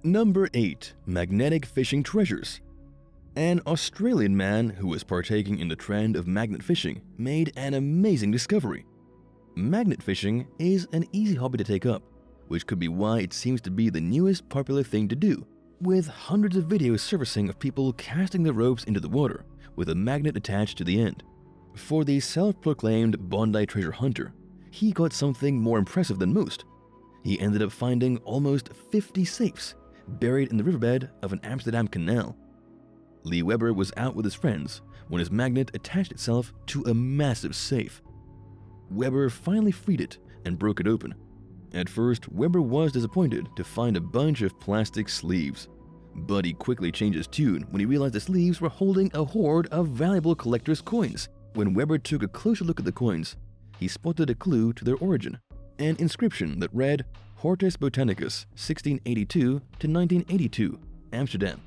Number 8. Magnetic fishing treasures. An Australian man who was partaking in the trend of magnet fishing made an amazing discovery. Magnet fishing is an easy hobby to take up, which could be why it seems to be the newest popular thing to do, with hundreds of videos surfacing of people casting their ropes into the water with a magnet attached to the end. For the self-proclaimed Bondi treasure hunter, he got something more impressive than most. He ended up finding almost 50 safes buried in the riverbed of an Amsterdam canal. Lee Weber was out with his friends when his magnet attached itself to a massive safe. Weber finally freed it and broke it open. At first, Weber was disappointed to find a bunch of plastic sleeves, but he quickly changed his tune when he realized the sleeves were holding a hoard of valuable collector's coins. When Weber took a closer look at the coins, he spotted a clue to their origin, an inscription that read, Hortus Botanicus, 1682 to 1982, Amsterdam.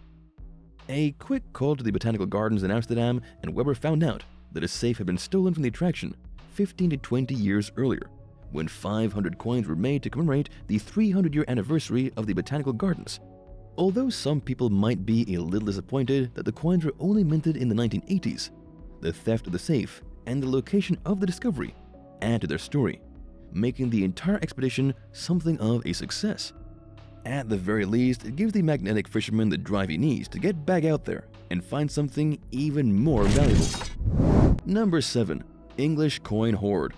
A quick call to the botanical gardens in Amsterdam, and Weber found out that a safe had been stolen from the attraction 15 to 20 years earlier, when 500 coins were made to commemorate the 300-year anniversary of the botanical gardens. Although some people might be a little disappointed that the coins were only minted in the 1980s, the theft of the safe and the location of the discovery add to their story, making the entire expedition something of a success. At the very least, it gives the magnetic fisherman the drive he needs to get back out there and find something even more valuable. Number 7. English Coin Hoard.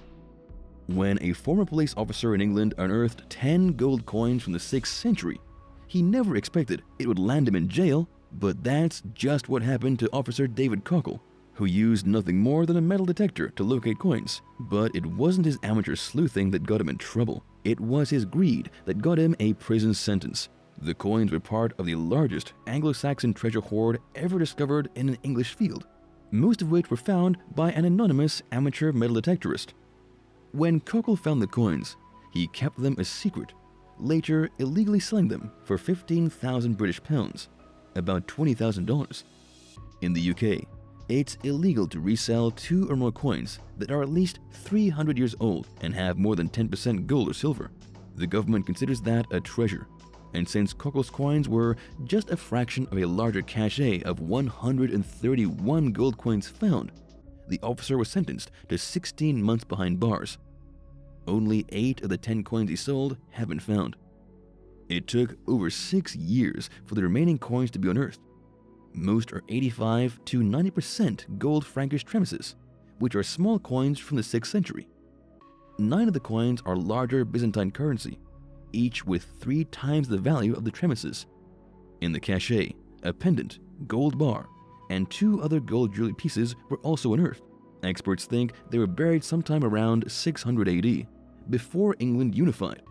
When a former police officer in England unearthed 10 gold coins from the 6th century, he never expected it would land him in jail, but that's just what happened to Officer David Cockle, who used nothing more than a metal detector to locate coins. But it wasn't his amateur sleuthing that got him in trouble. It was his greed that got him a prison sentence. The coins were part of the largest Anglo-Saxon treasure hoard ever discovered in an English field, most of which were found by an anonymous amateur metal detectorist. When Cockle found the coins, he kept them a secret, later illegally selling them for 15,000 British pounds, about $20,000. In the UK, it's illegal to resell 2 or more coins that are at least 300 years old and have more than 10% gold or silver. The government considers that a treasure, and since Cockle's coins were just a fraction of a larger cachet of 131 gold coins found, the officer was sentenced to 16 months behind bars. Only 8 of the 10 coins he sold have been found. It took over 6 years for the remaining coins to be unearthed. Most are 85 to 90% gold Frankish tremisses, which are small coins from the 6th century. 9 of the coins are larger Byzantine currency, each with 3 times the value of the tremisses. In the cachet, a pendant, gold bar, and 2 other gold jewelry pieces were also unearthed. Experts think they were buried sometime around 600 AD, before England unified.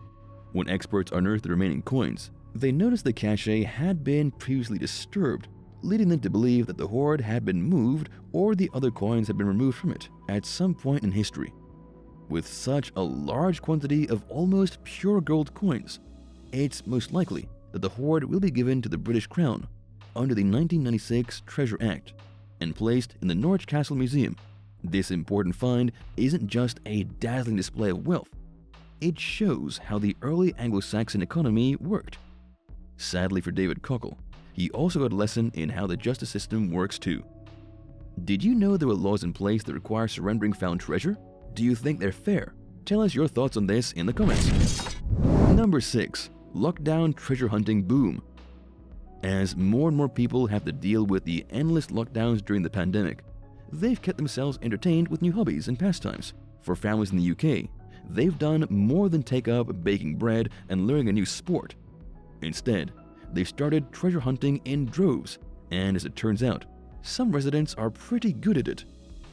When experts unearthed the remaining coins, they noticed the cachet had been previously disturbed, leading them to believe that the hoard had been moved or the other coins had been removed from it at some point in history. With such a large quantity of almost pure gold coins, it's most likely that the hoard will be given to the British Crown under the 1996 Treasure Act and placed in the Norwich Castle Museum. This important find isn't just a dazzling display of wealth, it shows how the early Anglo-Saxon economy worked. Sadly for David Cockle, he also got a lesson in how the justice system works too. Did you know there were laws in place that require surrendering found treasure? Do you think they're fair? Tell us your thoughts on this in the comments. Number 6. Lockdown treasure hunting boom. As more and more people have to deal with the endless lockdowns during the pandemic, they've kept themselves entertained with new hobbies and pastimes. For families in the UK, they've done more than take up baking bread and learning a new sport. Instead, they've started treasure hunting in droves, and as it turns out, some residents are pretty good at it.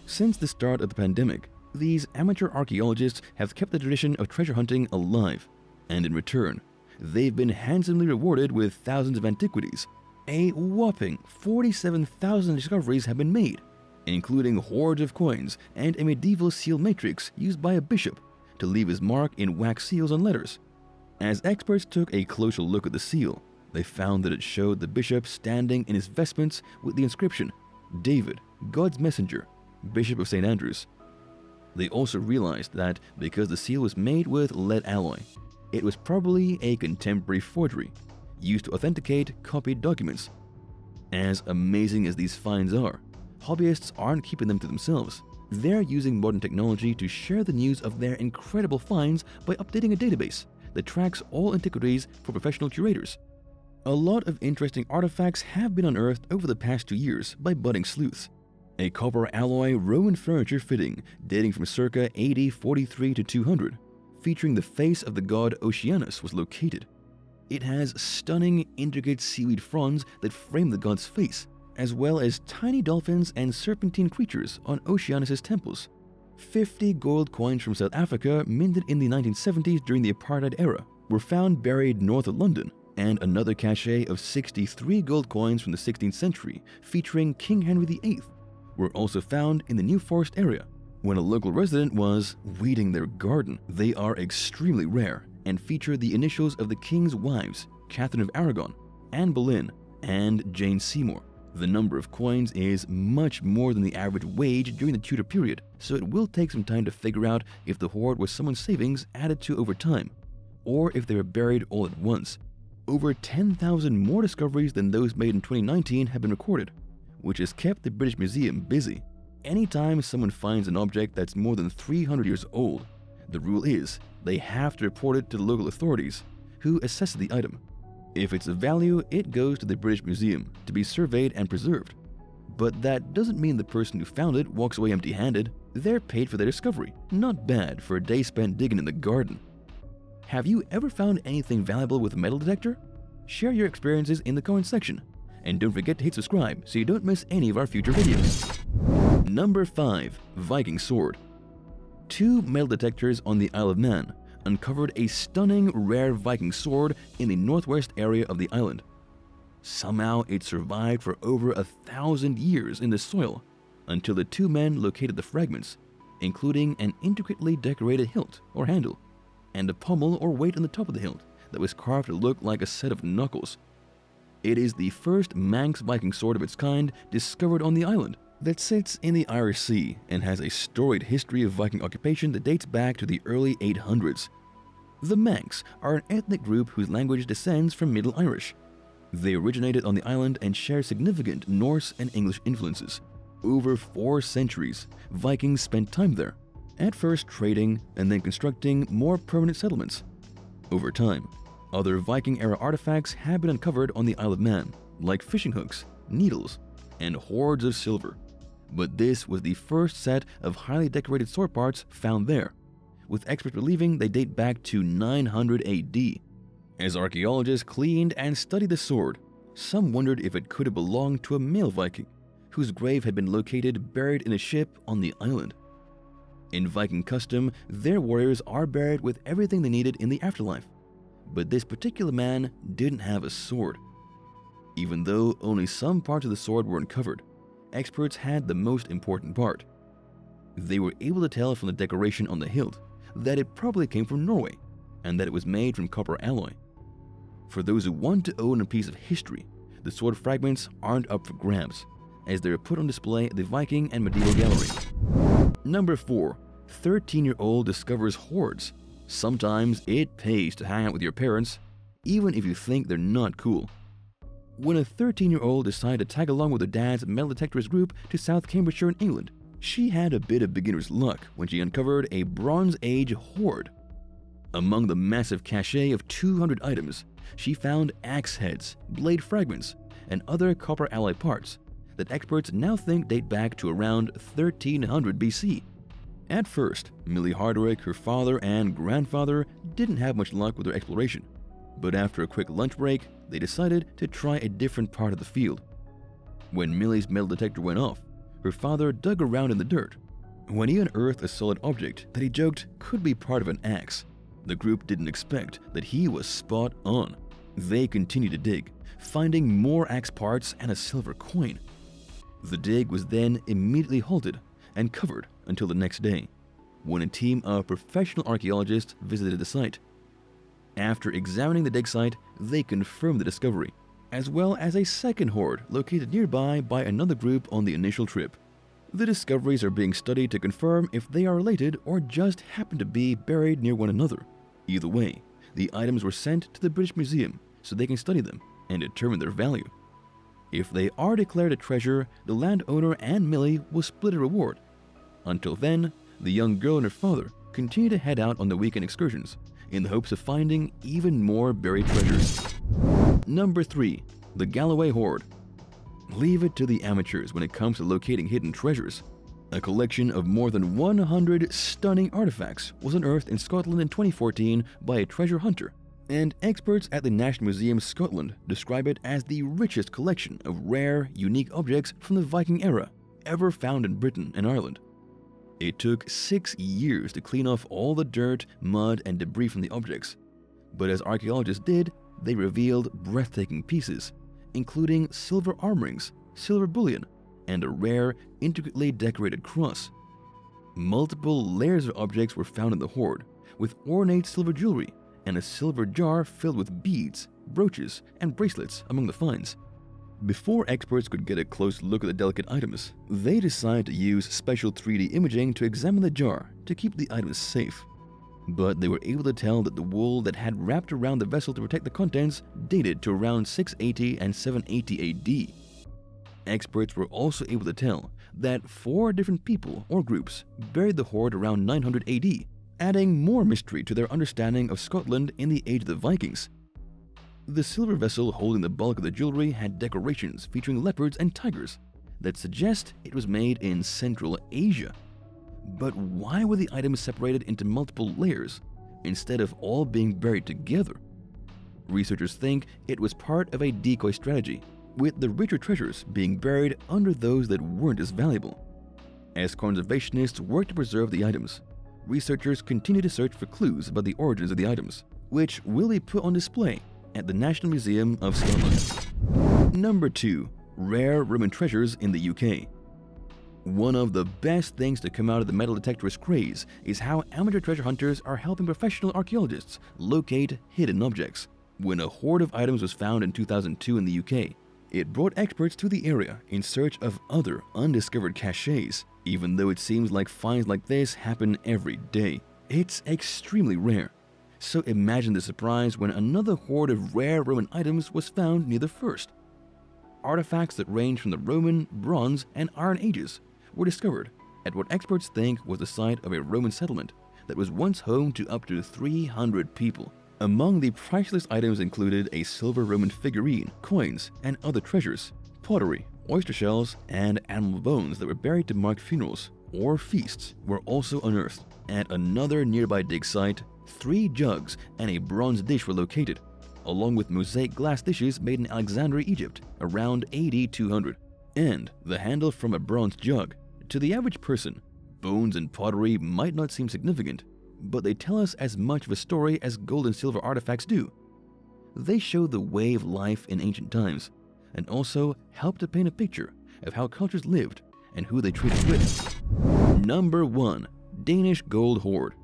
Since the start of the pandemic, these amateur archaeologists have kept the tradition of treasure hunting alive, and in return, they've been handsomely rewarded with thousands of antiquities. A whopping 47,000 discoveries have been made, including hordes of coins and a medieval seal matrix used by a bishop to leave his mark in wax seals on letters. As experts took a closer look at the seal, they found that it showed the bishop standing in his vestments with the inscription, David, God's messenger, Bishop of St. Andrews. They also realized that because the seal was made with lead alloy, it was probably a contemporary forgery, used to authenticate copied documents. As amazing as these finds are, hobbyists aren't keeping them to themselves. They're using modern technology to share the news of their incredible finds by updating a database that tracks all antiquities for professional curators. A lot of interesting artifacts have been unearthed over the past 2 years by budding sleuths. A copper alloy Roman furniture fitting dating from circa AD 43 to 200, featuring the face of the god Oceanus, was located. It has stunning, intricate seaweed fronds that frame the god's face, as well as tiny dolphins and serpentine creatures on Oceanus' temples. 50 gold coins from South Africa, minted in the 1970s during the apartheid era, were found buried north of London, and another cache of 63 gold coins from the 16th century, featuring King Henry VIII, were also found in the New Forest area. When a local resident was weeding their garden, they are extremely rare and feature the initials of the king's wives, Catherine of Aragon, Anne Boleyn, and Jane Seymour. The number of coins is much more than the average wage during the Tudor period, so it will take some time to figure out if the hoard was someone's savings added to over time, or if they were buried all at once. Over 10,000 more discoveries than those made in 2019 have been recorded, which has kept the British Museum busy. Anytime someone finds an object that's more than 300 years old, the rule is they have to report it to the local authorities, who assess the item. If it's of value, it goes to the British Museum to be surveyed and preserved. But that doesn't mean the person who found it walks away empty-handed. They're paid for their discovery. Not bad for a day spent digging in the garden. Have you ever found anything valuable with a metal detector? Share your experiences in the comment section. And don't forget to hit subscribe so you don't miss any of our future videos. Number 5. Viking Sword. 2 metal detectors on the Isle of Man uncovered a stunning rare Viking sword in the northwest area of the island. Somehow it survived for over 1,000 years in the soil until the 2 men located the fragments, including an intricately decorated hilt or handle, and a pommel or weight on the top of the hilt that was carved to look like a set of knuckles. It is the first Manx Viking sword of its kind discovered on the island, that sits in the Irish Sea and has a storied history of Viking occupation that dates back to the early 800s. The Manx are an ethnic group whose language descends from Middle Irish. They originated on the island and share significant Norse and English influences. Over 4 centuries, Vikings spent time there, at first trading and then constructing more permanent settlements. Over time, other Viking-era artifacts have been uncovered on the Isle of Man, like fishing hooks, needles, and hoards of silver. But this was the first set of highly decorated sword parts found there, with experts believing they date back to 900 AD. As archaeologists cleaned and studied the sword, some wondered if it could have belonged to a male Viking, whose grave had been located buried in a ship on the island. In Viking custom, their warriors are buried with everything they needed in the afterlife, but this particular man didn't have a sword. Even though only some parts of the sword were uncovered, experts had the most important part. They were able to tell from the decoration on the hilt that it probably came from Norway, and that it was made from copper alloy. For those who want to own a piece of history, the sword fragments aren't up for grabs, as they are put on display at the Viking and Medieval Gallery. Number 4. 13-year-old discovers hoards. Sometimes it pays to hang out with your parents, even if you think they're not cool. When a 13-year-old decided to tag along with her dad's metal detectorist group to South Cambridgeshire in England, she had a bit of beginner's luck when she uncovered a Bronze Age hoard. Among the massive cache of 200 items, she found axe heads, blade fragments, and other copper alloy parts that experts now think date back to around 1300 BC. At first, Millie Hardwick, her father and grandfather didn't have much luck with their exploration, but after a quick lunch break, they decided to try a different part of the field. When Millie's metal detector went off, her father dug around in the dirt. When he unearthed a solid object that he joked could be part of an axe, the group didn't expect that he was spot on. They continued to dig, finding more axe parts and a silver coin. The dig was then immediately halted and covered until the next day, when a team of professional archaeologists visited the site. After examining the dig site, they confirmed the discovery, as well as a second hoard located nearby by another group on the initial trip. The discoveries are being studied to confirm if they are related or just happen to be buried near one another. Either way, the items were sent to the British Museum so they can study them and determine their value. If they are declared a treasure, the landowner and Millie will split a reward. Until then, the young girl and her father continue to head out on the weekend excursions in the hopes of finding even more buried treasures. Number 3. The Galloway Horde. Leave it to the amateurs when it comes to locating hidden treasures. A collection of more than 100 stunning artifacts was unearthed in Scotland in 2014 by a treasure hunter, and experts at the National Museum Scotland describe it as the richest collection of rare, unique objects from the Viking era ever found in Britain and Ireland. It took 6 years to clean off all the dirt, mud, and debris from the objects, but as archaeologists did, they revealed breathtaking pieces, including silver arm rings, silver bullion, and a rare, intricately decorated cross. Multiple layers of objects were found in the hoard, with ornate silver jewelry and a silver jar filled with beads, brooches, and bracelets among the finds. Before experts could get a close look at the delicate items, they decided to use special 3D imaging to examine the jar to keep the items safe. But they were able to tell that the wool that had wrapped around the vessel to protect the contents dated to around 680 and 780 AD. Experts were also able to tell that 4 different people or groups buried the hoard around 900 AD, adding more mystery to their understanding of Scotland in the age of the Vikings. The silver vessel holding the bulk of the jewelry had decorations featuring leopards and tigers that suggest it was made in Central Asia. But why were the items separated into multiple layers instead of all being buried together? Researchers think it was part of a decoy strategy, with the richer treasures being buried under those that weren't as valuable. As conservationists work to preserve the items, researchers continue to search for clues about the origins of the items, which will be put on display at the National Museum of Scotland. Number 2. Rare Roman treasures in the UK. One of the best things to come out of the metal detectorist craze is how amateur treasure hunters are helping professional archaeologists locate hidden objects. When a hoard of items was found in 2002 in the UK, it brought experts to the area in search of other undiscovered caches. Even though it seems like finds like this happen every day, it's extremely rare. So imagine the surprise when another hoard of rare Roman items was found near the first. Artifacts that range from the Roman, Bronze, and Iron Ages were discovered at what experts think was the site of a Roman settlement that was once home to up to 300 people. Among the priceless items included a silver Roman figurine, coins, and other treasures. Pottery, oyster shells, and animal bones that were buried to mark funerals or feasts were also unearthed. At another nearby dig site, 3 jugs and a bronze dish were located, along with mosaic glass dishes made in Alexandria, Egypt, around AD 200, and the handle from a bronze jug. To the average person, bones and pottery might not seem significant, but they tell us as much of a story as gold and silver artifacts do. They show the way of life in ancient times, and also help to paint a picture of how cultures lived and who they traded with. Number 1. Danish Gold Hoard.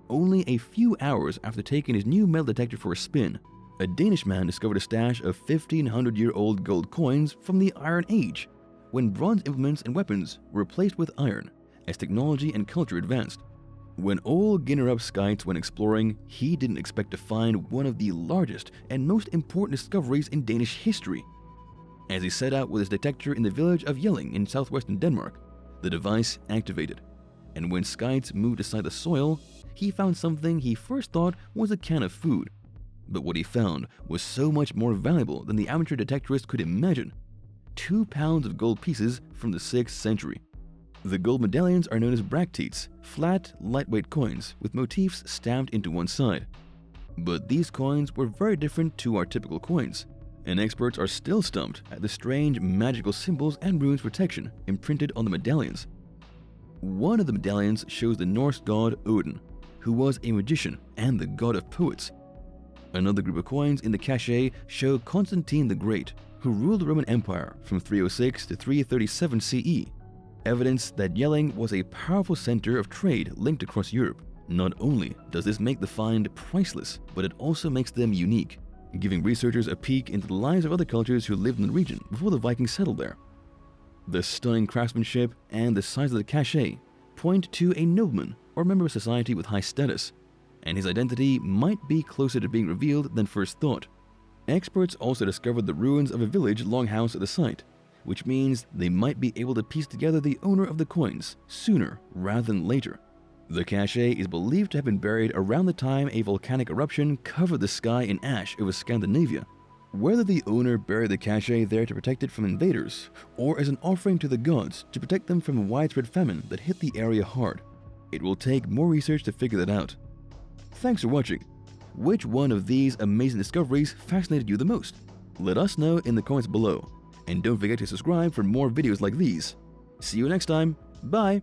Only a few hours after taking his new metal detector for a spin, a Danish man discovered a stash of 1500-year-old gold coins from the Iron Age, when bronze implements and weapons were replaced with iron as technology and culture advanced. When Ole Ginnerup Skeits went exploring, he didn't expect to find one of the largest and most important discoveries in Danish history. As he set out with his detector in the village of Jelling in southwestern Denmark, the device activated, and when Skeits moved aside the soil, he found something he first thought was a can of food. But what he found was so much more valuable than the amateur detectorist could imagine. 2 pounds of gold pieces from the 6th century. The gold medallions are known as bracteates, flat, lightweight coins with motifs stamped into one side. But these coins were very different to our typical coins, and experts are still stumped at the strange magical symbols and runes protection imprinted on the medallions. One of the medallions shows the Norse god Odin, who was a magician and the god of poets. Another group of coins in the cache show Constantine the Great, who ruled the Roman Empire from 306 to 337 CE, evidence that Jelling was a powerful center of trade linked across Europe. Not only does this make the find priceless, but it also makes them unique, giving researchers a peek into the lives of other cultures who lived in the region before the Vikings settled there. The stunning craftsmanship and the size of the cache point to a nobleman or member of society with high status, and his identity might be closer to being revealed than first thought. Experts also discovered the ruins of a village longhouse at the site, which means they might be able to piece together the owner of the coins sooner rather than later. The cache is believed to have been buried around the time a volcanic eruption covered the sky in ash over Scandinavia. Whether the owner buried the cache there to protect it from invaders, or as an offering to the gods to protect them from a widespread famine that hit the area hard, it will take more research to figure that out. Thanks for watching. Which one of these amazing discoveries fascinated you the most? Let us know in the comments below. And don't forget to subscribe for more videos like these. See you next time. Bye!